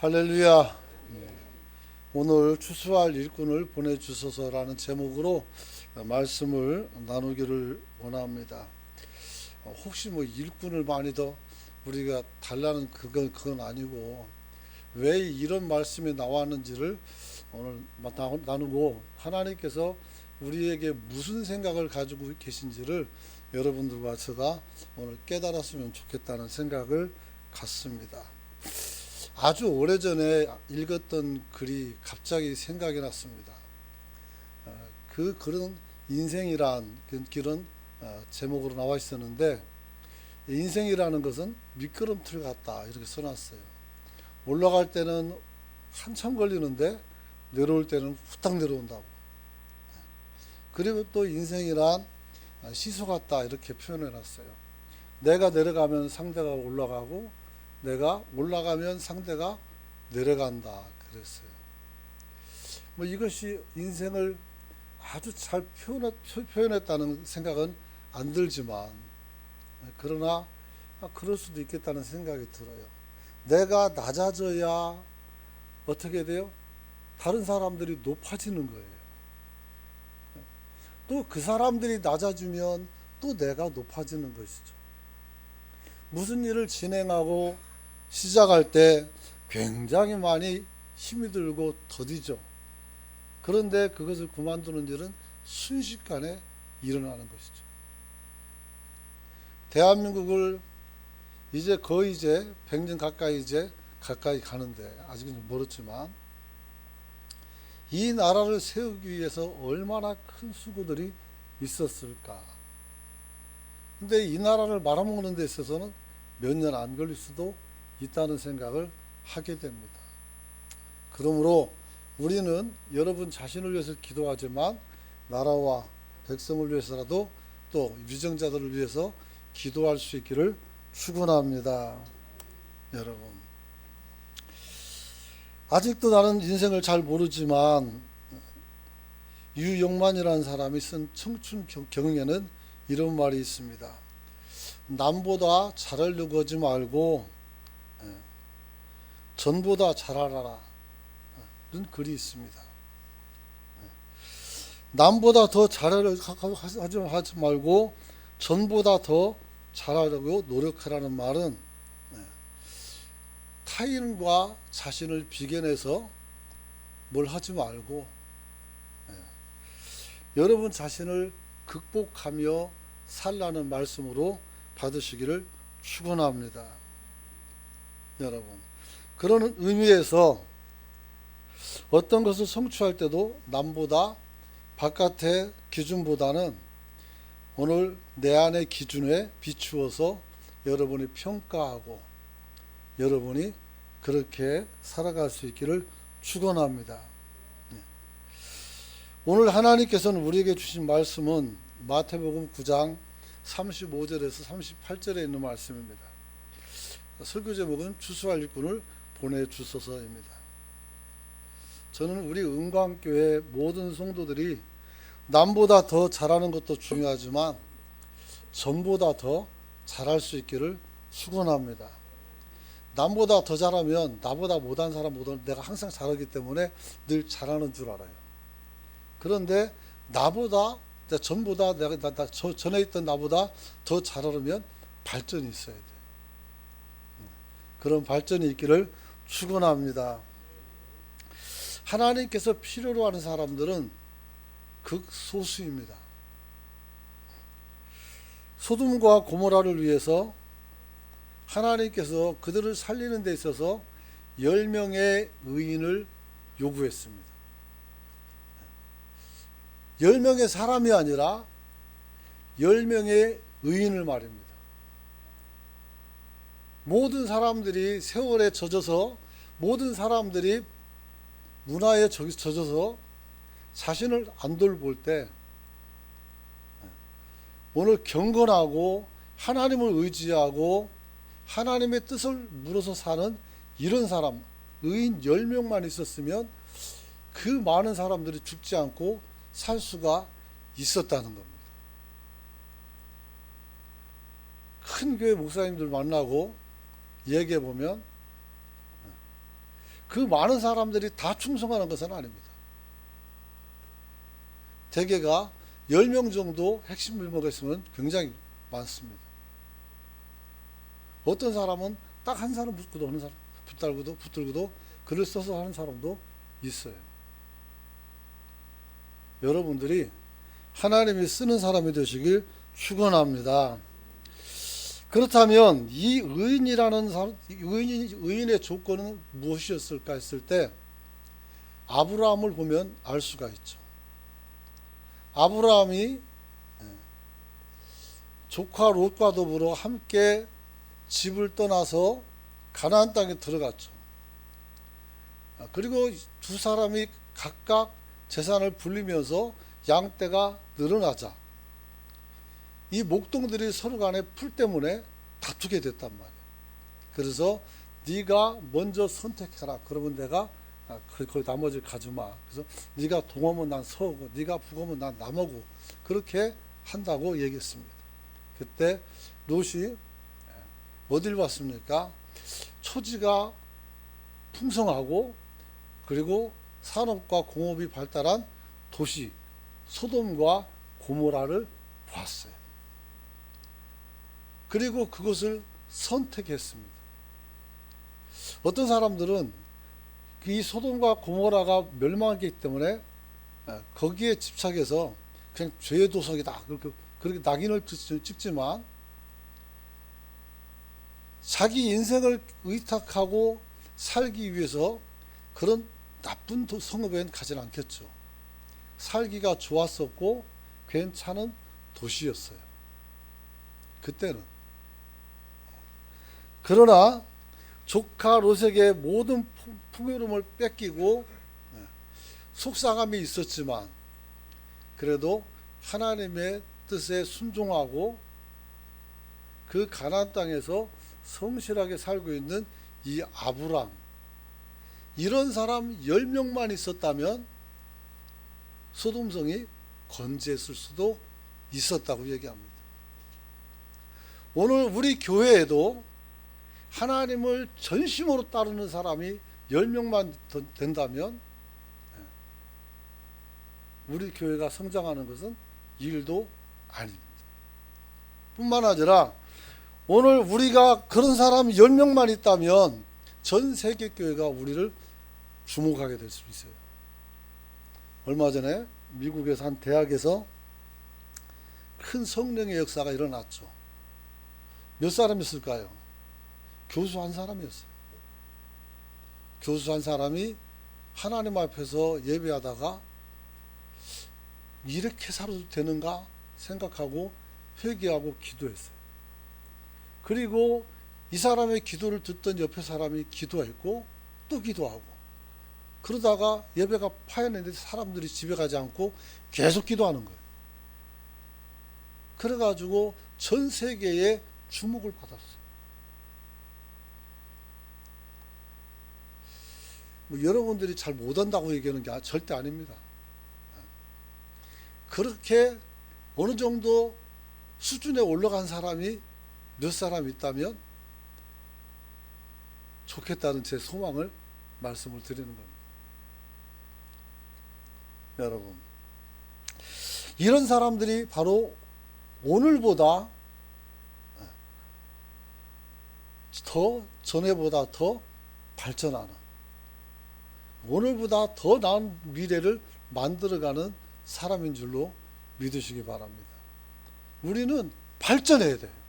할렐루야. 오늘 추수할 일꾼을 보내주소서라는 제목으로 말씀을 나누기를 원합니다. 혹시 일꾼을 많이 더 우리가 달라는 그건 아니고, 왜 이런 말씀이 나왔는지를 오늘 나누고, 하나님께서 우리에게 무슨 생각을 가지고 계신지를 여러분들과 제가 오늘 깨달았으면 좋겠다는 생각을 갖습니다. 아주 오래전에 읽었던 글이 갑자기 생각이 났습니다. 그 글은 인생이란 그런 제목으로 나와 있었는데, 인생이라는 것은 미끄럼틀 같다 이렇게 써놨어요. 올라갈 때는 한참 걸리는데 내려올 때는 후딱 내려온다고. 그리고 또 인생이란 시소 같다 이렇게 표현해놨어요. 내가 내려가면 상대가 올라가고, 내가 올라가면 상대가 내려간다 그랬어요. 이것이 인생을 아주 잘 표현했다는 생각은 안 들지만, 그러나 그럴 수도 있겠다는 생각이 들어요. 내가 낮아져야 어떻게 돼요? 다른 사람들이 높아지는 거예요. 또 그 사람들이 낮아지면 또 내가 높아지는 것이죠. 무슨 일을 진행하고 시작할 때 굉장히 많이 힘이 들고 더디죠. 그런데 그것을 그만두는 일은 순식간에 일어나는 것이죠. 대한민국을 거의 100년 가까이 가는데, 아직은 멀었지만, 이 나라를 세우기 위해서 얼마나 큰 수고들이 있었을까. 근데 이 나라를 말아먹는 데 있어서는 몇 년 안 걸릴 수도 있다는 생각을 하게 됩니다. 그러므로 우리는 여러분 자신을 위해서 기도하지만, 나라와 백성을 위해서라도 또 위정자들을 위해서 기도할 수 있기를 축원합니다. 여러분, 아직도 나는 인생을 잘 모르지만, 유영만이라는 사람이 쓴 청춘 경영에는 이런 말이 있습니다. 남보다 잘하려고 하지 말고 전보다 잘하라, 이런 글이 있습니다. 남보다 더 잘하려고 하지 말고 전보다 더 잘하려고 노력하라는 말은, 타인과 자신을 비교해서 뭘 하지 말고 여러분 자신을 극복하며 살라는 말씀으로 받으시기를 축원합니다. 여러분, 그런 의미에서 어떤 것을 성취할 때도 남보다 바깥의 기준보다는 오늘 내 안의 기준에 비추어서 여러분이 평가하고 여러분이 그렇게 살아갈 수 있기를 축원합니다. 오늘 하나님께서는 우리에게 주신 말씀은 마태복음 9장 35절에서 38절에 있는 말씀입니다. 설교 제목은 추수할 일꾼을 보내주소서입니다. 저는 우리 은광교회 모든 성도들이 남보다 더 잘하는 것도 중요하지만 전보다 더 잘할 수 있기를 축원합니다. 남보다 더 잘하면 나보다 못한 사람보다 내가 항상 잘하기 때문에 늘 잘하는 줄 알아요. 그런데 전보다 내가 전에 있던 나보다 더 잘하려면 발전이 있어야 돼요. 그런 발전이 있기를 축원합니다. 하나님께서 필요로 하는 사람들은 극소수입니다. 소돔과 고모라를 위해서 하나님께서 그들을 살리는 데 있어서 10명의 의인을 요구했습니다. 10명의 사람이 아니라 10명의 의인을 말입니다. 모든 사람들이 세월에 젖어서, 모든 사람들이 문화에 젖어서 자신을 안 돌볼 때, 오늘 경건하고 하나님을 의지하고 하나님의 뜻을 물어서 사는 이런 사람, 의인 10명만 있었으면 그 많은 사람들이 죽지 않고 살 수가 있었다는 겁니다. 큰 교회 목사님들 만나고 얘기해 보면 그 많은 사람들이 다 충성하는 것은 아닙니다. 대개가 10명 정도 핵심 인물가 있으면 굉장히 많습니다. 어떤 사람은 딱 한 사람 붙고도 어느 사람 붙들고도 글을 써서 하는 사람도 있어요. 여러분들이 하나님이 쓰는 사람이 되시길 축원합니다. 그렇다면 이 의인이라는 사람, 의인의 조건은 무엇이었을까 했을 때 아브라함을 보면 알 수가 있죠. 아브라함이 조카 롯과 더불어 함께 집을 떠나서 가나안 땅에 들어갔죠. 그리고 두 사람이 각각 재산을 불리면서 양떼가 늘어나자 이 목동들이 서로 간에 풀 때문에 다투게 됐단 말이에요. 그래서 네가 먼저 선택해라. 그러면 내가 거기 나머지를 가져마. 그래서 네가 동하면 난 서고 네가 북하면 난 남하고 그렇게 한다고 얘기했습니다. 그때 롯이 어딜 왔습니까? 초지가 풍성하고 그리고 산업과 공업이 발달한 도시 소돔과 고모라를 봤어요. 그리고 그것을 선택했습니다. 어떤 사람들은 이 소돔과 고모라가 멸망하기 때문에 거기에 집착해서 그냥 죄의 도성이다 그렇게 낙인을 찍지만 자기 인생을 의탁하고 살기 위해서 그런 나쁜 성읍에는 가진 않겠죠. 살기가 좋았었고 괜찮은 도시였어요. 그때는. 그러나 조카 롯에게 모든 풍요로움을 뺏기고 속상함이 있었지만 그래도 하나님의 뜻에 순종하고 그 가나안 땅에서 성실하게 살고 있는 이 아브람, 이런 사람 10명만 있었다면 소돔성이 건재했을 수도 있었다고 얘기합니다. 오늘 우리 교회에도 하나님을 전심으로 따르는 사람이 10명만 된다면 우리 교회가 성장하는 것은 일도 아닙니다. 뿐만 아니라 오늘 우리가 그런 사람 10명만 있다면 전 세계 교회가 우리를 주목하게 될 수 있어요. 얼마 전에 미국에서 한 대학에서 큰 성령의 역사가 일어났죠. 몇 사람이었을까요? 교수 한 사람이었어요. 교수 한 사람이 하나님 앞에서 예배하다가 이렇게 살아도 되는가 생각하고 회개하고 기도했어요. 그리고 이 사람의 기도를 듣던 옆에 사람이 기도했고 또 기도하고 그러다가 예배가 파였는데 사람들이 집에 가지 않고 계속 기도하는 거예요. 그래가지고 전 세계에 주목을 받았어요. 뭐 여러분들이 잘 못한다고 얘기하는 게 절대 아닙니다. 그렇게 어느 정도 수준에 올라간 사람이 몇 사람 있다면 좋겠다는 제 소망을 말씀을 드리는 겁니다. 여러분, 이런 사람들이 바로 오늘보다 더 전에보다 더 발전하는, 오늘보다 더 나은 미래를 만들어가는 사람인 줄로 믿으시기 바랍니다. 우리는 발전해야 돼요.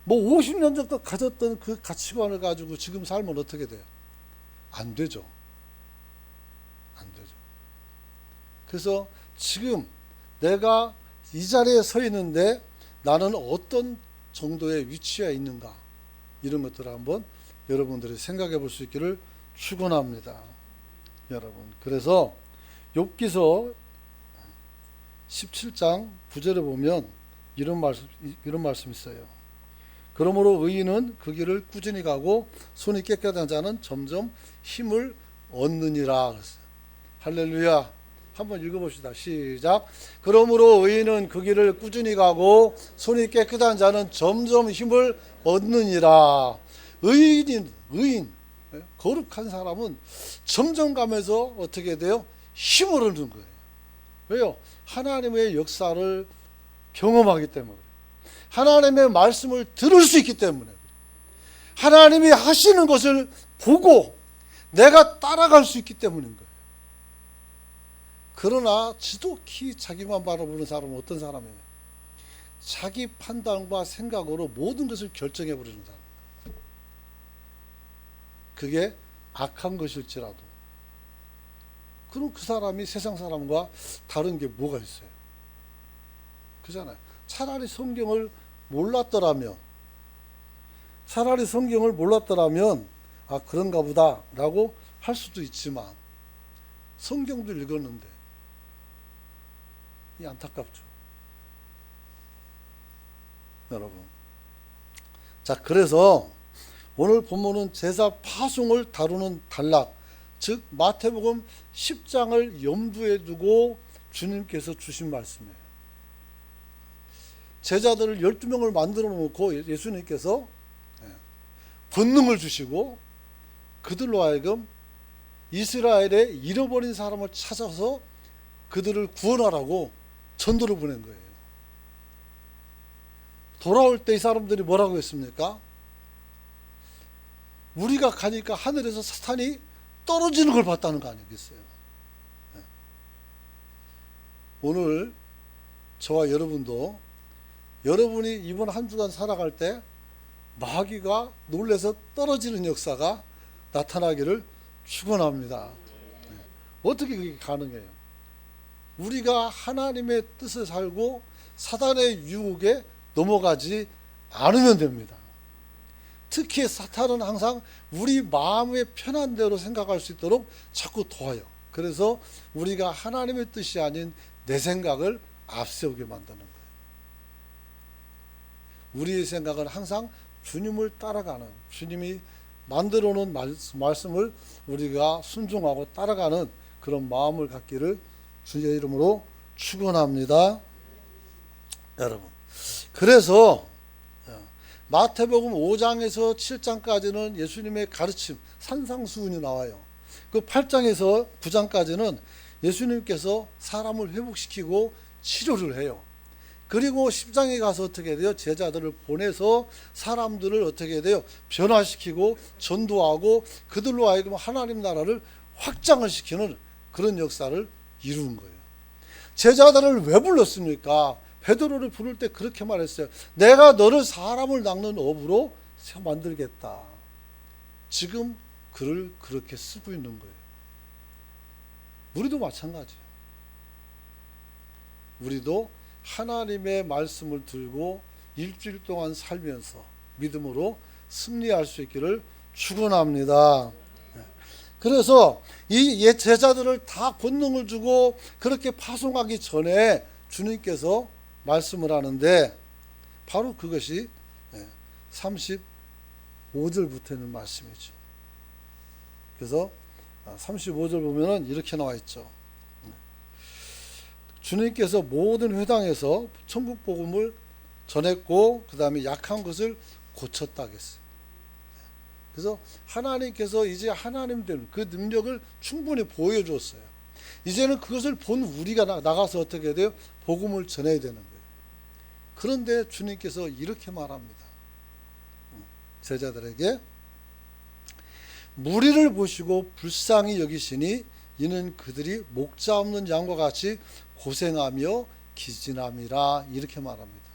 뭐 50년 전부터 가졌던 그 가치관을 가지고 지금 살면 어떻게 돼요? 안 되죠. 안 되죠. 그래서 지금 내가 이 자리에 서 있는데 나는 어떤 정도의 위치에 있는가, 이런 것들을 한번 여러분들이 생각해 볼 수 있기를 축원합니다. 여러분, 그래서 욥기서 17장 9절에 보면 이런 말씀 있어요. 그러므로 의인은 그 길을 꾸준히 가고 손이 깨끗한 자는 점점 힘을 얻느니라. 할렐루야. 한번 읽어봅시다. 시작. 그러므로 의인은 그 길을 꾸준히 가고 손이 깨끗한 자는 점점 힘을 얻느니라. 의인, 거룩한 사람은 점점 가면서 어떻게 돼요? 힘을 얻는 거예요. 왜요? 하나님의 역사를 경험하기 때문에, 하나님의 말씀을 들을 수 있기 때문에, 하나님이 하시는 것을 보고 내가 따라갈 수 있기 때문인 거예요. 그러나 지독히 자기만 바라보는 사람은 어떤 사람이에요? 자기 판단과 생각으로 모든 것을 결정해버리는 사람. 그게 악한 것일지라도, 그럼 그 사람이 세상 사람과 다른 게 뭐가 있어요? 그잖아요. 차라리 성경을 몰랐더라면, 아, 그런가 보다 라고 할 수도 있지만, 성경도 읽었는데 이 안타깝죠, 여러분. 자, 그래서 오늘 본문은 제사 파송을 다루는 단락, 즉 마태복음 10장을 염두에 두고 주님께서 주신 말씀이에요. 제자들을 12명을 만들어 놓고 예수님께서 권능을 주시고 그들로 하여금 이스라엘의 잃어버린 사람을 찾아서 그들을 구원하라고 전도를 보낸 거예요. 돌아올 때 이 사람들이 뭐라고 했습니까? 우리가 가니까 하늘에서 사탄이 떨어지는 걸 봤다는 거 아니겠어요? 오늘 저와 여러분도 여러분이 이번 한 주간 살아갈 때 마귀가 놀래서 떨어지는 역사가 나타나기를 축원합니다. 어떻게 그게 가능해요? 우리가 하나님의 뜻을 살고 사단의 유혹에 넘어가지 않으면 됩니다. 특히 사탄은 항상 우리 마음의 편한 대로 생각할 수 있도록 자꾸 도와요. 그래서 우리가 하나님의 뜻이 아닌 내 생각을 앞세우게 만드는 거예요. 우리의 생각은 항상 주님을 따라가는, 주님이 만들어 놓은 말씀을 우리가 순종하고 따라가는 그런 마음을 갖기를 주의 이름으로 축원합니다. 여러분, 그래서 마태복음 5장에서 7장까지는 예수님의 가르침, 산상수훈이 나와요. 그 8장에서 9장까지는 예수님께서 사람을 회복시키고 치료를 해요. 그리고 10장에 가서 어떻게 돼요? 제자들을 보내서 사람들을 어떻게 돼요? 변화시키고 전도하고 그들로 하여금 하나님 나라를 확장을 시키는 그런 역사를 이룬 거예요. 제자들을 왜 불렀습니까? 베드로를 부를 때 그렇게 말했어요. 내가 너를 사람을 낚는 어부로 만들겠다. 지금 글을 그렇게 쓰고 있는 거예요. 우리도 마찬가지예요. 우리도 하나님의 말씀을 들고 일주일 동안 살면서 믿음으로 승리할 수 있기를 축원합니다. 그래서 이 제자들을 다 권능을 주고 그렇게 파송하기 전에 주님께서 말씀을 하는데 바로 그것이 35절부터 있는 말씀이죠. 그래서 35절 보면은 이렇게 나와 있죠. 주님께서 모든 회당에서 천국 복음을 전했고 그 다음에 약한 것을 고쳤다 하겠어요. 그래서 하나님께서 이제 하나님 된 그 능력을 충분히 보여줬어요. 이제는 그것을 본 우리가 나가서 어떻게 돼요? 복음을 전해야 되는 거예요. 그런데 주님께서 이렇게 말합니다. 제자들에게 무리를 보시고 불쌍히 여기시니 이는 그들이 목자 없는 양과 같이 고생하며 기진함이라, 이렇게 말합니다.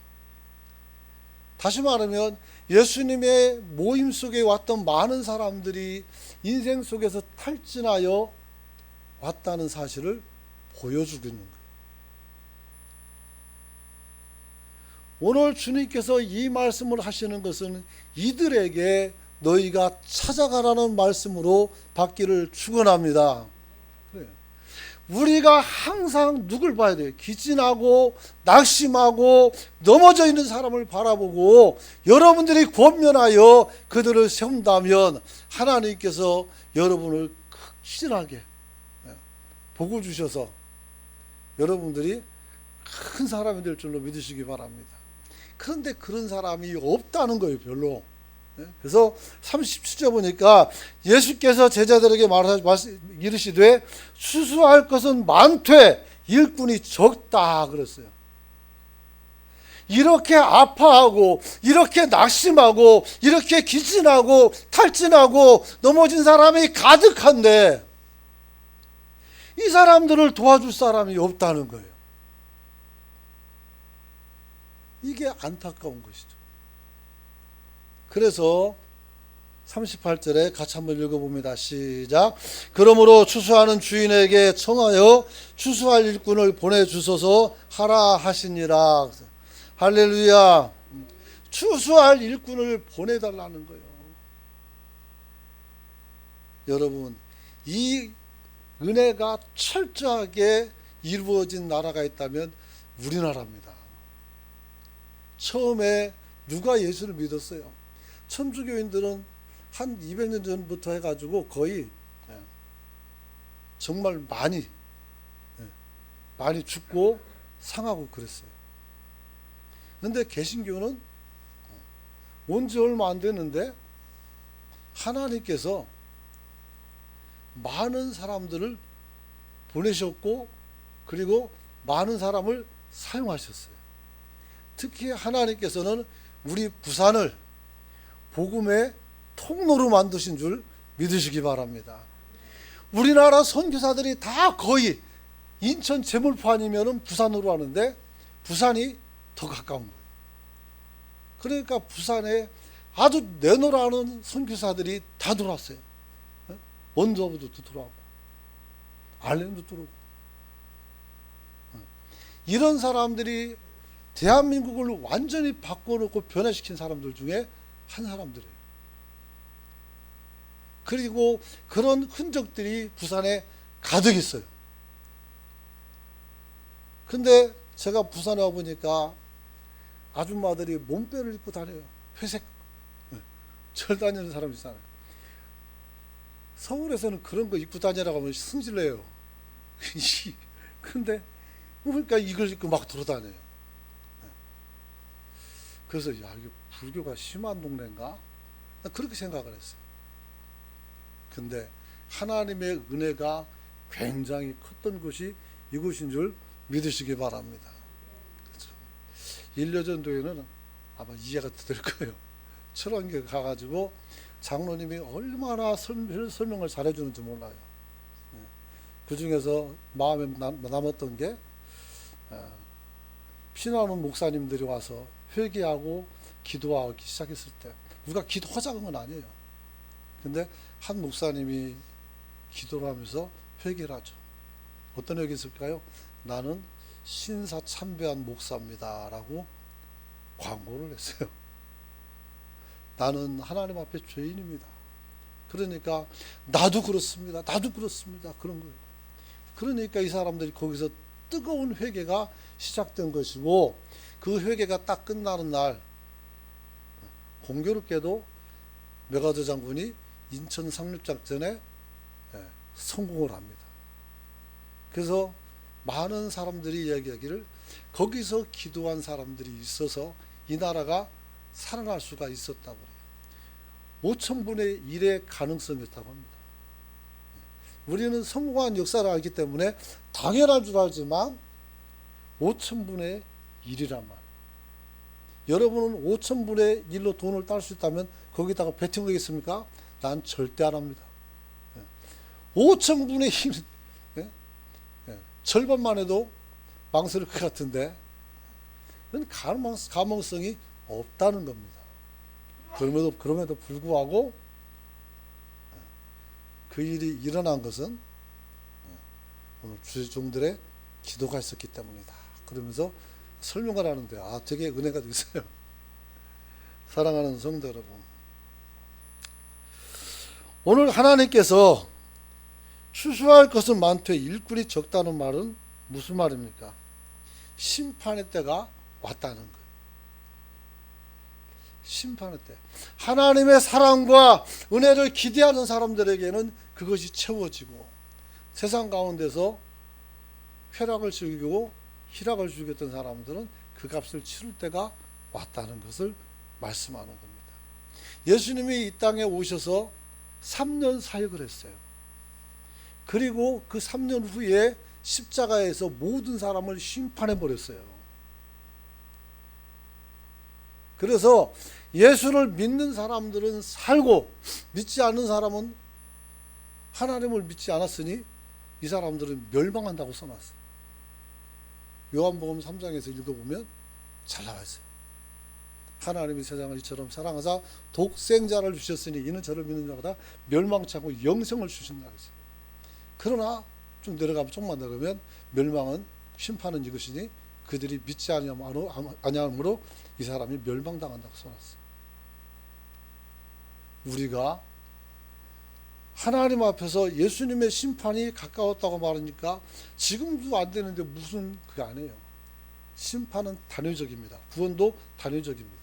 다시 말하면 예수님의 모임 속에 왔던 많은 사람들이 인생 속에서 탈진하여 왔다는 사실을 보여주고 있는 거예요. 오늘 주님께서 이 말씀을 하시는 것은 이들에게 너희가 찾아가라는 말씀으로 받기를 축원합니다. 우리가 항상 누굴 봐야 돼요? 기진하고 낙심하고 넘어져 있는 사람을 바라보고 여러분들이 권면하여 그들을 세운다면 하나님께서 여러분을 확실하게 복을 주셔서 여러분들이 큰 사람이 될 줄로 믿으시기 바랍니다. 그런데 그런 사람이 없다는 거예요, 별로. 그래서 37절 보니까 예수께서 제자들에게 이르시되 추수할 것은 많되 일꾼이 적다 그랬어요. 이렇게 아파하고 이렇게 낙심하고 이렇게 기진하고 탈진하고 넘어진 사람이 가득한데 이 사람들을 도와줄 사람이 없다는 거예요. 이게 안타까운 것이죠. 그래서 38절에 같이 한번 읽어봅니다. 시작. 그러므로 추수하는 주인에게 청하여 추수할 일꾼을 보내주소서 하라 하시니라. 할렐루야. 추수할 일꾼을 보내달라는 거예요. 여러분, 이 은혜가 철저하게 이루어진 나라가 있다면 우리나라입니다. 처음에 누가 예수를 믿었어요? 천주교인들은 한 200년 전부터 해가지고 거의 정말 많이 죽고 상하고 그랬어요. 그런데 개신교는 온지 얼마 안 됐는데 하나님께서 많은 사람들을 보내셨고 그리고 많은 사람을 사용하셨어요. 특히 하나님께서는 우리 부산을 복음의 통로로 만드신 줄 믿으시기 바랍니다. 우리나라 선교사들이 다 거의 인천 제물포 아니면 부산으로 하는데 부산이 더 가까운 거예요. 그러니까 부산에 아주 내노라는 선교사들이 다 들어왔어요. 원저부도 들어오고 알렌도 들어오고 이런 사람들이 대한민국을 완전히 바꿔놓고 변화시킨 사람들 중에 한 사람들이에요. 그리고 그런 흔적들이 부산에 가득 있어요. 근데 제가 부산에 와보니까 아줌마들이 몸빼를 입고 다녀요. 회색 절 다니는 사람 있잖아요. 서울에서는 그런 거 입고 다니라고 하면 승질내요. 근데 그러니까 이걸 입고 막 돌아다녀요. 그래서 야, 이게 불교가 심한 동네인가? 그렇게 생각을 했어요. 근데 하나님의 은혜가 굉장히 컸던 곳이 이곳인 줄 믿으시기 바랍니다. 그렇죠? 1년 전도에는 아마 이해가 될 거예요. 철원교회 가가지고 장로님이 얼마나 설명을 잘해주는지 몰라요. 그 중에서 마음에 남았던 게 피나는 목사님들이 와서 회개하고 기도하기 시작했을 때 누가 기도하자는 건 아니에요. 근데 한 목사님이 기도를 하면서 회개를 하죠. 어떤 회개 있을까요? 나는 신사참배한 목사입니다 라고 광고를 했어요. 나는 하나님 앞에 죄인입니다. 그러니까 나도 그렇습니다. 나도 그렇습니다. 그런 거예요. 그러니까 이 사람들이 거기서 뜨거운 회개가 시작된 것이고 그 회개가 딱 끝나는 날 공교롭게도 메가더 장군이 인천 상륙작전에 성공을 합니다. 그래서 많은 사람들이 이야기하기를 거기서 기도한 사람들이 있어서 이 나라가 살아날 수가 있었다고 그래요. 5,000분의 1의 가능성이었다고 합니다. 우리는 성공한 역사를 알기 때문에 당연한 줄 알지만 5,000분의 1이란 말이에요. 여러분은 5,000분의 1로 돈을 딸 수 있다면 거기다가 베팅하겠습니까? 난 절대 안 합니다. 5,000분의 1, 절반만 해도 망설일 것 같은데 그건 가망성이 없다는 겁니다. 그럼에도 불구하고 그 일이 일어난 것은 오늘 주의 종들의 기도가 있었기 때문이다. 그러면서 설명을 하는데 되게 은혜가 있어요. 사랑하는 성도 여러분, 오늘 하나님께서 추수할 것은 많되 일꾼이 적다는 말은 무슨 말입니까? 심판의 때가 왔다는 거예요. 심판의 때. 하나님의 사랑과 은혜를 기대하는 사람들에게는 그것이 채워지고 세상 가운데서 쾌락을 즐기고 희락을 즐겼던 사람들은 그 값을 치를 때가 왔다는 것을 말씀하는 겁니다. 예수님이 이 땅에 오셔서 3년 사역을 했어요. 그리고 그 3년 후에 십자가에서 모든 사람을 심판해 버렸어요. 그래서 예수를 믿는 사람들은 살고 믿지 않는 사람은 하나님을 믿지 않았으니 이 사람들은 멸망한다고 써놨어요. 요한복음 3장에서 읽어보면 잘 나와 있어요. 하나님이 세상을 이처럼 사랑하사 독생자를 주셨으니 이는 저를 믿는 자마다 멸망치 않고 영생을 주신다 했어요. 그러나 좀 내려가면 조금만 내려가면 멸망은 심판은 이것이니 그들이 믿지 아니함으로 이 사람이 멸망당한다고 써놨어요. 우리가 하나님 앞에서 예수님의 심판이 가까웠다고 말하니까 지금도 안 되는데 무슨 그게 아니에요. 심판은 단회적입니다. 구원도 단회적입니다.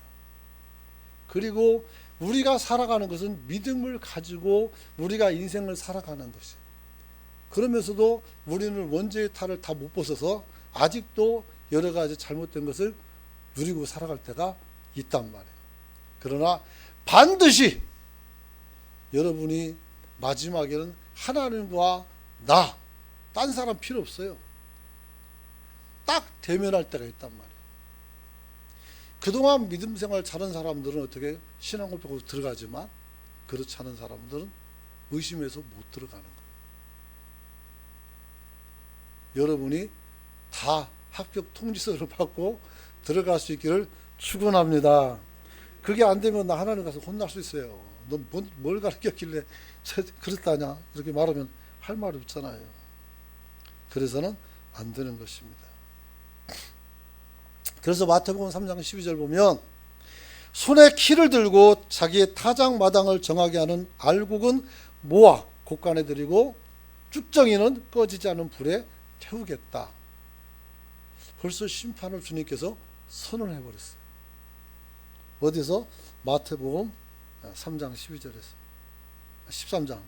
그리고 우리가 살아가는 것은 믿음을 가지고 우리가 인생을 살아가는 것이에요. 그러면서도 우리는 원죄의 탈을 다 못 벗어서 아직도 여러 가지 잘못된 것을 누리고 살아갈 때가 있단 말이에요. 그러나 반드시 여러분이 마지막에는 하나님과 나, 딴 사람 필요 없어요. 딱 대면할 때가 있단 말이에요. 그동안 믿음 생활 잘한 사람들은 어떻게 신앙고백으로 들어가지만 그렇지 않은 사람들은 의심해서 못 들어가는 거예요. 여러분이 다 합격 통지서를 받고 들어갈 수 있기를 축원합니다. 그게 안 되면 나 하나님 가서 혼날 수 있어요. 너 뭘 가르쳤길래 그랬다냐 이렇게 말하면 할 말이 없잖아요. 그래서는 안 되는 것입니다. 그래서 마태복음 3장 12절 보면 손에 키를 들고 자기의 타작마당을 정하게 하는 알곡은 모아 곳간에 들이고 쭉정이는 꺼지지 않은 불에 태우겠다. 벌써 심판을 주님께서 선언해 버렸어요. 어디서? 마태복음 3장 12절에서 13장.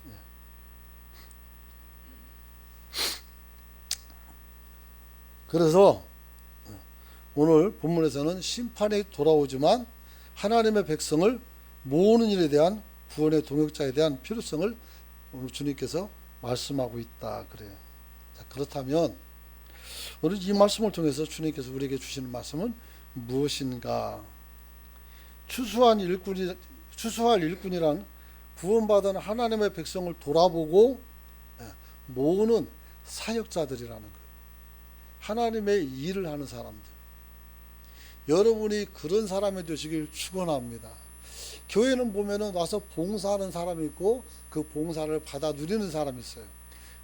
그래서 오늘 본문에서는 심판이 돌아오지만 하나님의 백성을 모으는 일에 대한 구원의 동역자에 대한 필요성을 오늘 주님께서 말씀하고 있다 그래요. 자, 그렇다면 오늘 이 말씀을 통해서 주님께서 우리에게 주시는 말씀은 무엇인가? 추수할 일꾼이란 구원받은 하나님의 백성을 돌아보고 모으는 사역자들이라는 거예요. 하나님의 일을 하는 사람들. 여러분이 그런 사람이 되시길 축원합니다. 교회는 보면은 와서 봉사하는 사람이 있고 그 봉사를 받아 누리는 사람이 있어요.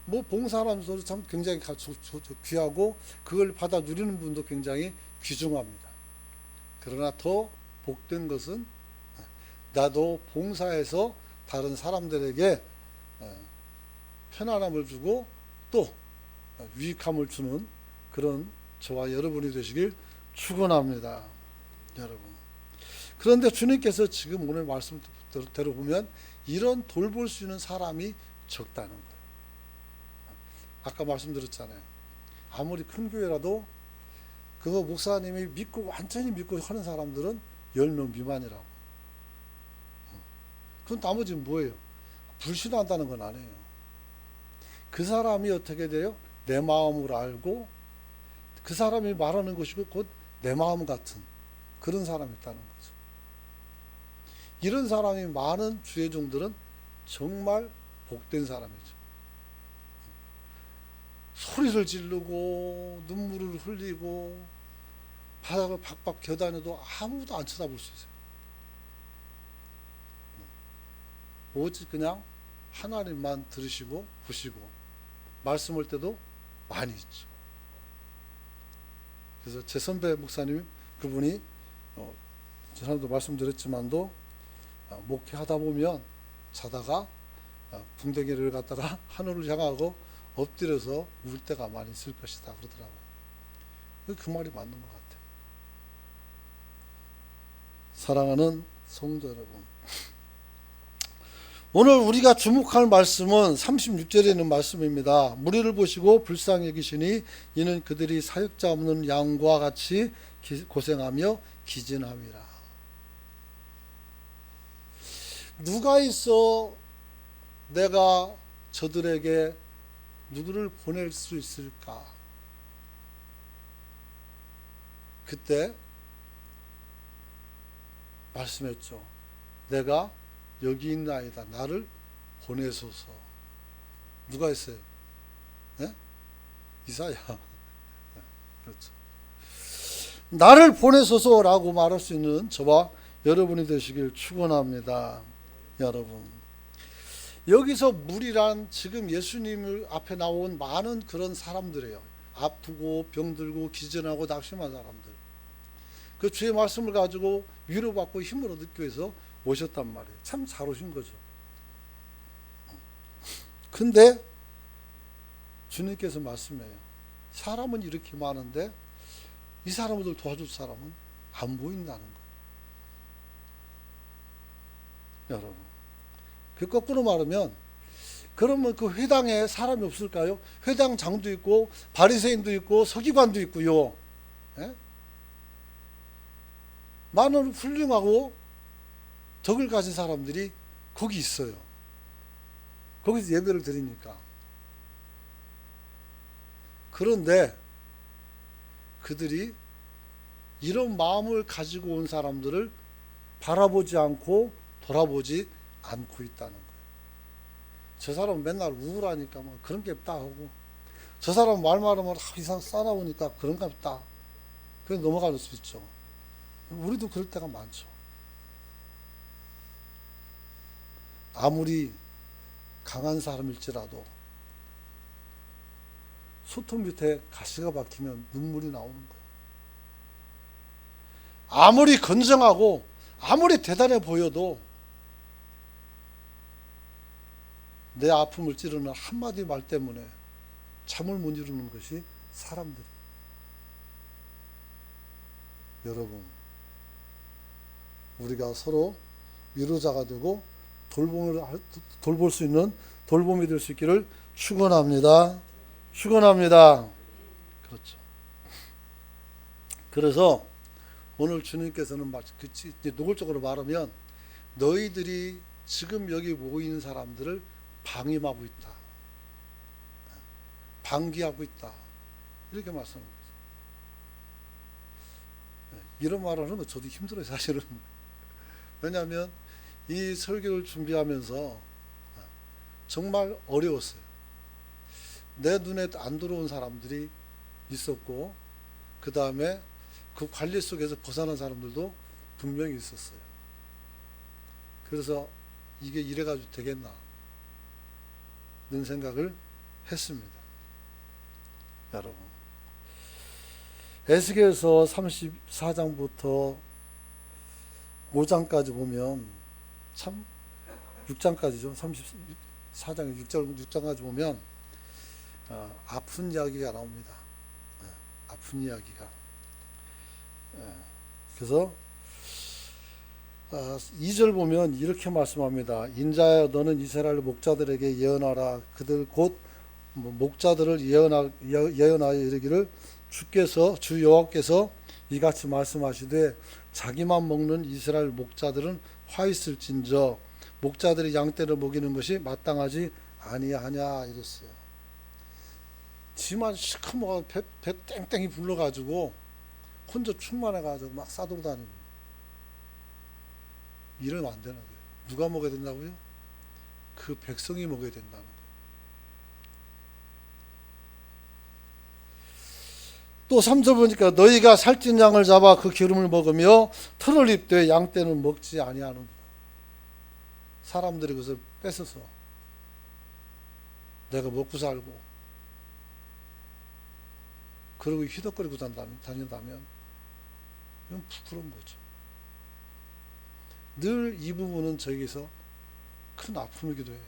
뭐 봉사하는 것도 참 굉장히 귀하고 그걸 받아 누리는 분도 굉장히 귀중합니다. 그러나 더 복된 것은 나도 봉사해서 다른 사람들에게 편안함을 주고 또 유익함을 주는 그런 저와 여러분이 되시길 축원합니다. 여러분. 그런데 주님께서 지금 오늘 말씀대로 보면 이런 돌볼 수 있는 사람이 적다는 거예요. 아까 말씀드렸잖아요. 아무리 큰 교회라도 그거 목사님이 믿고 완전히 믿고 하는 사람들은 10명 미만이라고. 그럼 나머지는 뭐예요? 불신한다는 건 아니에요. 그 사람이 어떻게 돼요? 내 마음을 알고 그 사람이 말하는 것이고 곧 내 마음 같은 그런 사람이 있다는 거죠. 이런 사람이 많은 주의 종들은 정말 복된 사람이죠. 소리를 지르고 눈물을 흘리고 바닥을 박박 겨다녀도 아무도 안 쳐다볼 수 있어요. 오직 그냥 하나님만 들으시고 보시고 말씀할 때도 많이 있죠. 그래서 제 선배 목사님 그분이 지난번도 말씀드렸지만도 목회하다 보면 자다가 궁뎅이를 갖다가 하늘을 향하고 엎드려서 울 때가 많이 있을 것이다 그러더라고요. 그 말이 맞는 것 같아요. 사랑하는 성도 여러분, 오늘 우리가 주목할 말씀은 36절에 있는 말씀입니다. 무리를 보시고 불쌍히 여기시니 이는 그들이 사역자 없는 양과 같이 고생하며 기진함이라. 누가 있어 내가 저들에게 누구를 보낼 수 있을까? 그때 말씀했죠. 내가 여기 있나이다. 나를 보내소서. 누가 했어요? 네? 이사야. 그렇죠. 나를 보내소서라고 말할 수 있는 저와 여러분이 되시길 축원합니다. 여러분, 여기서 무리란 지금 예수님을 앞에 나온 많은 그런 사람들이에요. 아프고 병들고 기전하고 낙심한 사람들. 그 주의 말씀을 가지고 위로받고 힘을 얻기 위해서 오셨단 말이에요. 참 잘 오신 거죠. 근데 주님께서 말씀해요. 사람은 이렇게 많은데 이 사람들 도와줄 사람은 안 보인다는 거예요. 여러분, 그 거꾸로 말하면 그러면 그 회당에 사람이 없을까요? 회당장도 있고 바리새인도 있고 서기관도 있고요. 예? 많은 훌륭하고 덕을 가진 사람들이 거기 있어요. 거기서 예배를 드리니까. 그런데 그들이 이런 마음을 가지고 온 사람들을 바라보지 않고 돌아보지 않고 있다는 거예요. 저 사람은 맨날 우울하니까 뭐 그런 게 없다 하고, 저 사람 말만 하면 이상 싸나우니까 그런 게 없다. 그래 넘어갈 수 있죠. 우리도 그럴 때가 많죠. 아무리 강한 사람일지라도 소톱 밑에 가시가 박히면 눈물이 나오는 거예요. 아무리 건정하고 아무리 대단해 보여도 내 아픔을 찌르는 한마디 말 때문에 잠을 못 이루는 것이 사람들이. 여러분, 우리가 서로 위로자가 되고 돌볼 수 있는 돌봄이 될 수 있기를 축원합니다. 축원합니다. 그렇죠. 그래서 오늘 주님께서는 노골적으로 말하면 너희들이 지금 여기 모이는 사람들을 방임하고 있다. 방기하고 있다. 이렇게 말씀합니다. 이런 말을 하는 거 저도 힘들어요, 사실은. 왜냐하면 이 설교를 준비하면서 정말 어려웠어요. 내 눈에 안 들어온 사람들이 있었고, 그 다음에 그 관리 속에서 벗어난 사람들도 분명히 있었어요. 그래서 이게 이래가지고 되겠나 는 생각을 했습니다. 여러분, 에스겔서 34장부터 5장까지 보면 참 6장까지죠. 34장 6장까지 보면 아픈 이야기가 나옵니다. 아픈 이야기가. 그래서 2절 보면 이렇게 말씀합니다. 인자여 너는 이스라엘 목자들에게 예언하라. 그들 곧 목자들을 예언하여 이르기를 주 여호와께서 이같이 말씀하시되 자기만 먹는 이스라엘 목자들은 화 있을진저 목자들이 양떼를 먹이는 것이 마땅하지 아니하냐 이랬어요. 지만 시커멓게 배 땡땡이 불러가지고 혼자 충만해가지고 막 싸돌아다니고 이러면 안 되는 거예요. 누가 먹어야 된다고요? 그 백성이 먹어야 된다는 거예요. 또 3절 보니까 너희가 살찐 양을 잡아 그 기름을 먹으며 털을 입되 양떼는 먹지 아니하는구나. 사람들이 그것을 뺏어서 내가 먹고 살고 그러고 휘덕거리고 다닌다면 이건 부끄러운 거죠. 늘 이 부분은 저에게서 큰 아픔이기도 해요.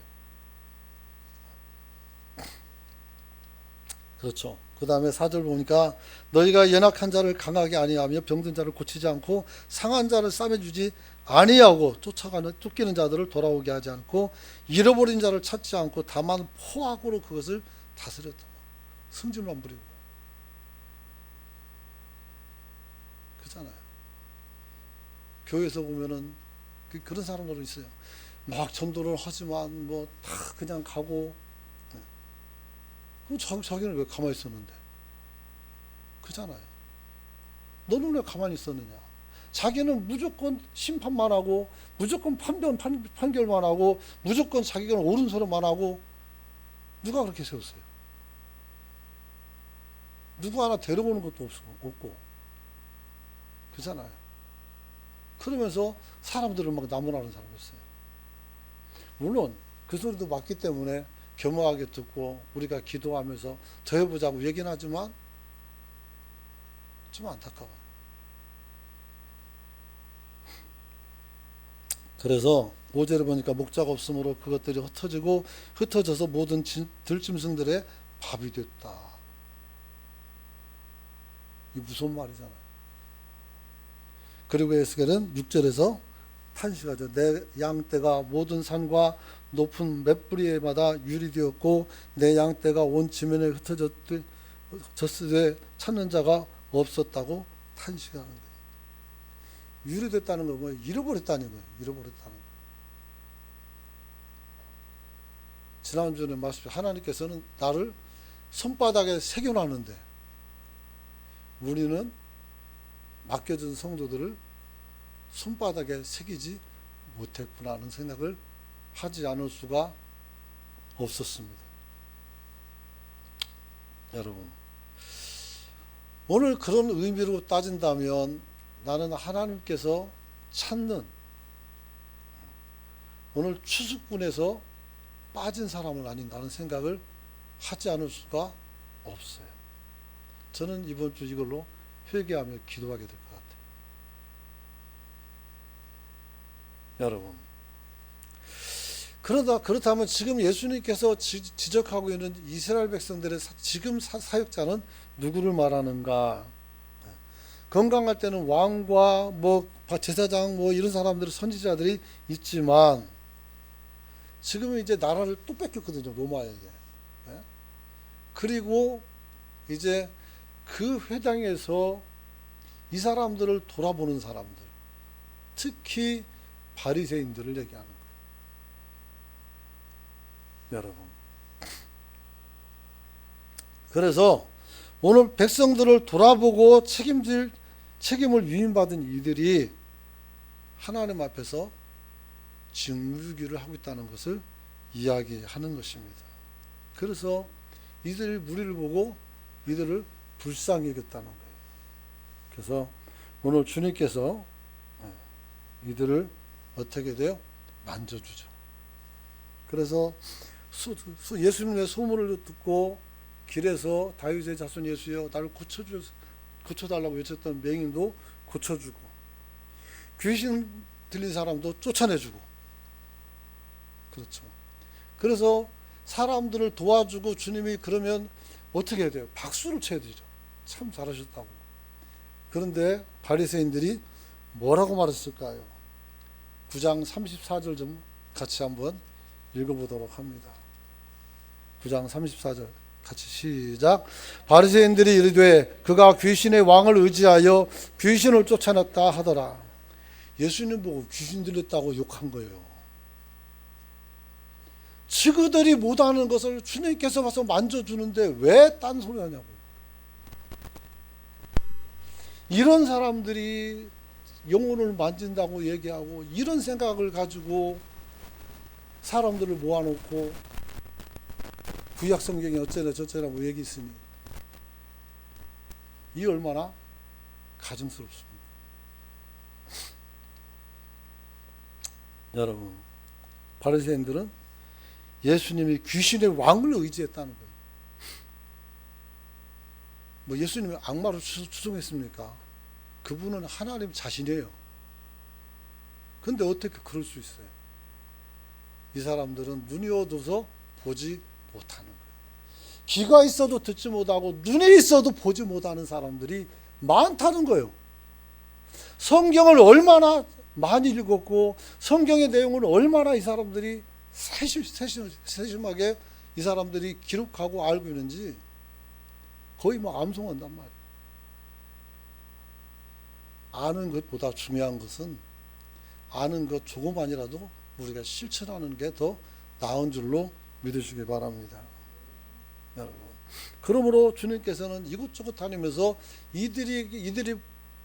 그렇죠. 그 다음에 4절 보니까 너희가 연약한 자를 강하게 아니하며 병든 자를 고치지 않고 상한 자를 싸매주지 아니하고 쫓기는 자들을 돌아오게 하지 않고 잃어버린 자를 찾지 않고 다만 포악으로 그것을 다스렸다. 승질만 부리고 그렇잖아요. 교회에서 보면은 그런 사람들은 있어요. 막 전도를 하지만 뭐 다 그냥 가고. 그럼 자기는 왜 가만히 있었는데? 그잖아요. 너는 왜 가만히 있었느냐? 자기는 무조건 심판만 하고, 무조건 판결만 하고, 무조건 자기가 옳은 소리만 하고. 누가 그렇게 세웠어요? 누구 하나 데려오는 것도 없고. 그잖아요. 그러면서 사람들을 막 나무라는 사람이었어요. 물론 그 소리도 맞기 때문에 겸허하게 듣고 우리가 기도하면서 더 해보자고 얘기는 하지만 좀 안타까워요. 그래서 5절에 보니까 목자가 없으므로 그것들이 흩어져서 모든 들짐승들의 밥이 됐다. 이 무서운 말이잖아요. 그리고 에스겔은 6절에서 탄식하죠. 내 양떼가 모든 산과 높은 맷뿌리에마다 유리되었고 내 양떼가 온 지면에 흩어졌으되 찾는 자가 없었다고 탄식하는 거예요. 유리됐다는 건 뭐예요? 잃어버렸다는 거예요. 잃어버렸다는 거예요. 지난주에 말씀 하나님께서는 나를 손바닥에 새겨놨는데 우리는 맡겨준 성도들을 손바닥에 새기지 못했구나 하는 생각을 하지 않을 수가 없었습니다. 여러분, 오늘 그런 의미로 따진다면 나는 하나님께서 찾는 오늘 추수꾼에서 빠진 사람은 아닌가 하는 생각을 하지 않을 수가 없어요. 저는 이번 주 이걸로 회개하며 기도하게 될 것 같아요. 여러분, 그렇다면 지금 예수님께서 지적하고 있는 이스라엘 백성들의 지금 사역자는 누구를 말하는가? 건강할 때는 왕과 제사장 이런 사람들이 선지자들이 있지만 지금은 이제 나라를 또 뺏겼거든요, 로마에게. 그리고 이제 그 회당에서 이 사람들을 돌아보는 사람들, 특히 바리새인들을 얘기하는 거예요. 여러분, 그래서 오늘 백성들을 돌아보고 책임을 위임받은 이들이 하나님 앞에서 직무유기를 하고 있다는 것을 이야기하는 것입니다. 그래서 이들이 무리를 보고 이들을 불쌍히 여겼다는 거예요. 그래서 오늘 주님께서 이들을 어떻게 돼요? 만져주죠. 그래서 예수님의 소문을 듣고 길에서 다윗의 자손 예수여 나를 고쳐달라고 외쳤던 맹인도 고쳐주고 귀신 들린 사람도 쫓아내주고, 그렇죠. 그래서 사람들을 도와주고 주님이 그러면 어떻게 해야 돼요? 박수를 쳐야 되죠. 참 잘하셨다고. 그런데 바리새인들이 뭐라고 말했을까요? 9장 34절 좀 같이 한번 읽어보도록 합니다. 9장 34절 같이 시작. 바리새인들이 이르되 그가 귀신의 왕을 의지하여 귀신을 쫓아냈다 하더라. 예수님 보고 귀신 들렸다고 욕한 거예요. 지그들이 못하는 것을 주님께서 와서 만져주는데 왜 딴소리 하냐고요. 이런 사람들이 영혼을 만진다고 얘기하고 이런 생각을 가지고 사람들을 모아놓고 구약 성경이 어쩌나 저쩌라고 얘기 있으니 이 얼마나 가증스럽습니다. 여러분, 바리새인들은 예수님이 귀신의 왕을 의지했다는 거예요. 예수님이 악마로 추종했습니까? 그분은 하나님 자신이에요. 근데 어떻게 그럴 수 있어요? 이 사람들은 눈이 어두워서 보지 못하는 거예요. 귀가 있어도 듣지 못하고 눈이 있어도 보지 못하는 사람들이 많다는 거예요. 성경을 얼마나 많이 읽었고 성경의 내용을 얼마나 이 사람들이 세심하게 이 사람들이 기록하고 알고 있는지 거의 암송한단 말이에요. 아는 것보다 중요한 것은 아는 것 조금만이라도 우리가 실천하는 게 더 나은 줄로 믿으시기 바랍니다. 여러분, 그러므로 주님께서는 이곳저곳 다니면서 이들이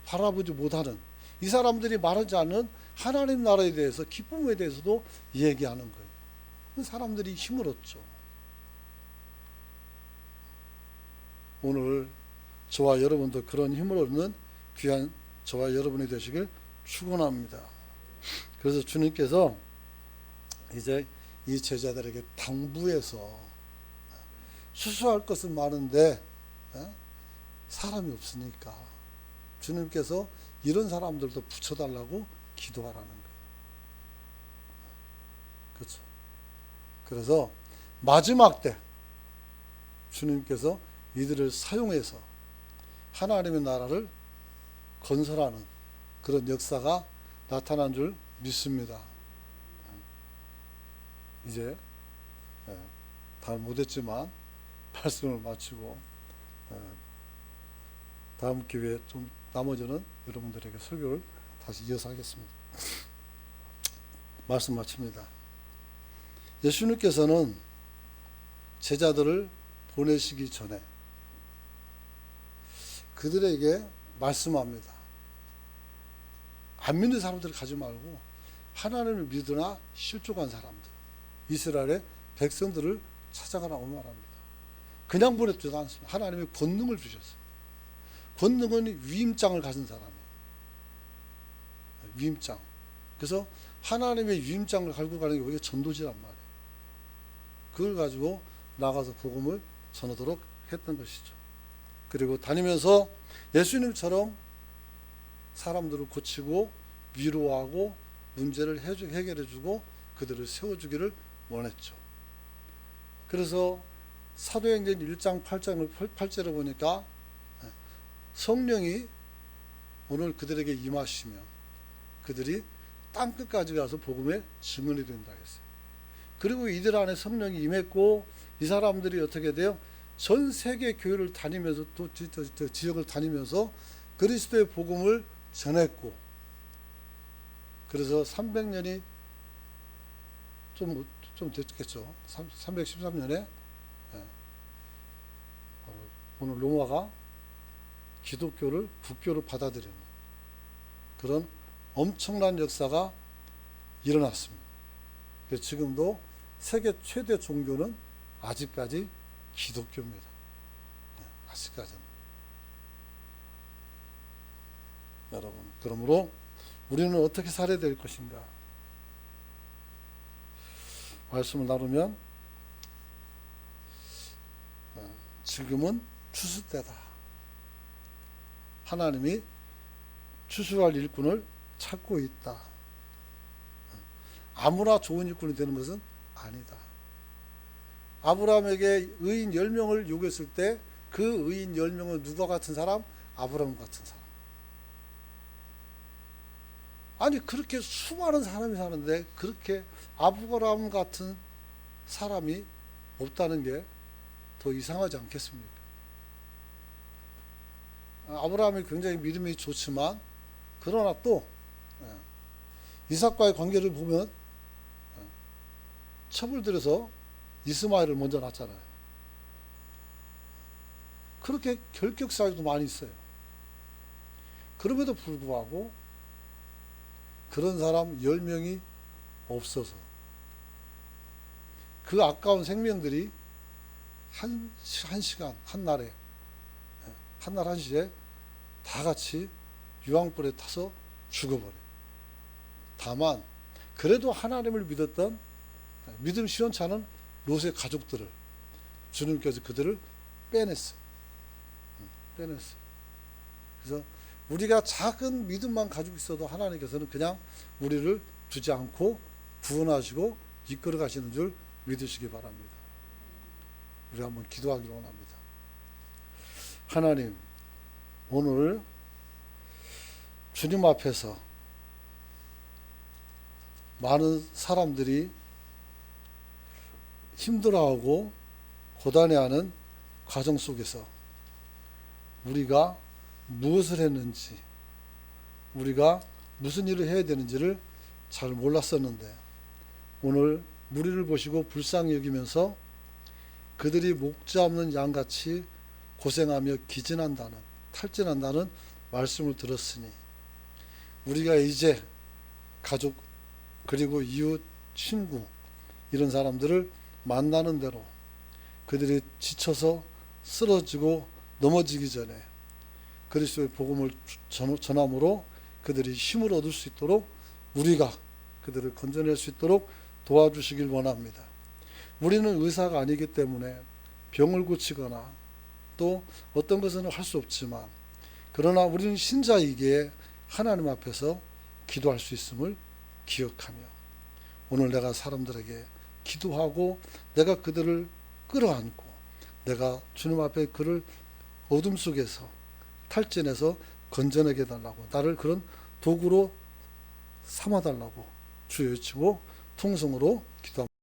바라보지 못하는, 이 사람들이 말하지 않는 하나님 나라에 대해서, 기쁨에 대해서도 얘기하는 거예요. 사람들이 힘을 얻죠. 오늘 저와 여러분도 그런 힘을 얻는 귀한 저와 여러분이 되시길 축원합니다. 그래서 주님께서 이제 이 제자들에게 당부해서, 수수할 것은 많은데 사람이 없으니까 주님께서 이런 사람들도 붙여달라고 기도하라는 거예요. 그렇죠. 그래서 마지막 때 주님께서 이들을 사용해서 하나님의 나라를 건설하는 그런 역사가 나타난 줄 믿습니다. 이제 다 못했지만 말씀을 마치고 다음 기회에 좀 나머지는 여러분들에게 설교를 다시 이어서 하겠습니다. 말씀 마칩니다. 예수님께서는 제자들을 보내시기 전에 그들에게 말씀합니다. 안 믿는 사람들을 가지 말고 하나님을 믿으나 실족한 사람들, 이스라엘의 백성들을 찾아가라고 말합니다. 그냥 보내주지 않습니다. 하나님이 권능을 주셨어요. 권능은 위임장을 가진 사람이에요. 위임장. 그래서 하나님의 위임장을 갈고 가는 게 우리가 전도지란 말이에요. 그걸 가지고 나가서 복음을 전하도록 했던 것이죠. 그리고 다니면서 예수님처럼 사람들을 고치고 위로하고 문제를 해결해주고 그들을 세워주기를 원했죠. 그래서 사도행전 1장 8절을 보니까 성령이 오늘 그들에게 임하시면 그들이 땅끝까지 가서 복음의 증언이 된다 했어요. 그리고 이들 안에 성령이 임했고 이 사람들이 어떻게 돼요? 전 세계 교회를 다니면서 또 지역을 다니면서 그리스도의 복음을 전했고, 그래서 300년이 좀 됐겠죠. 313년에 오늘 로마가 기독교를 국교로 받아들이는 그런 엄청난 역사가 일어났습니다. 지금도 세계 최대 종교는 아직까지 기독교입니다. 아직까지는. 여러분, 그러므로 우리는 어떻게 살아야 될 것인가? 말씀을 나누면 지금은 추수 때다. 하나님이 추수할 일꾼을 찾고 있다. 아무나 좋은 일꾼이 되는 것은 아니다. 아브라함에게 의인 10명을 요구했을 때 그 의인 10명은 누가 같은 사람? 아브라함 같은 사람. 아니 그렇게 수많은 사람이 사는데 그렇게 아브라함 같은 사람이 없다는 게 더 이상하지 않겠습니까? 아브라함이 굉장히 믿음이 좋지만 그러나 또 이삭과의 관계를 보면 첩을 들여서 이스마엘을 먼저 낳았잖아요. 그렇게 결격 사유도 많이 있어요. 그럼에도 불구하고 그런 사람 10명이 없어서 그 아까운 생명들이 한 시간, 한날 한시에 다 같이 유황불에 타서 죽어버려요. 다만 그래도 하나님을 믿었던 믿음 시원찮은 롯의 가족들을 주님께서 그들을 빼냈어요. 그래서 우리가 작은 믿음만 가지고 있어도 하나님께서는 그냥 우리를 두지 않고 구원하시고 이끌어 가시는 줄 믿으시기 바랍니다. 우리 한번 기도하기를 원합니다. 하나님, 오늘 주님 앞에서 많은 사람들이 힘들어하고 고단해하는 과정 속에서 우리가 무엇을 했는지, 우리가 무슨 일을 해야 되는지를 잘 몰랐었는데 오늘 무리를 보시고 불쌍히 여기면서 그들이 목자 없는 양같이 고생하며 기진한다는, 탈진한다는 말씀을 들었으니 우리가 이제 가족 그리고 이웃, 친구 이런 사람들을 만나는 대로 그들이 지쳐서 쓰러지고 넘어지기 전에 그리스도의 복음을 전함으로 그들이 힘을 얻을 수 있도록 우리가 그들을 건져낼 수 있도록 도와주시길 원합니다. 우리는 의사가 아니기 때문에 병을 고치거나 또 어떤 것은 할 수 없지만, 그러나 우리는 신자이기에 하나님 앞에서 기도할 수 있음을 기억하며 오늘 내가 사람들에게 기도하고 내가 그들을 끌어안고 내가 주님 앞에 그를 어둠 속에서 탈진해서 건져내게 달라고, 나를 그런 도구로 삼아달라고 주여 외치고 통성으로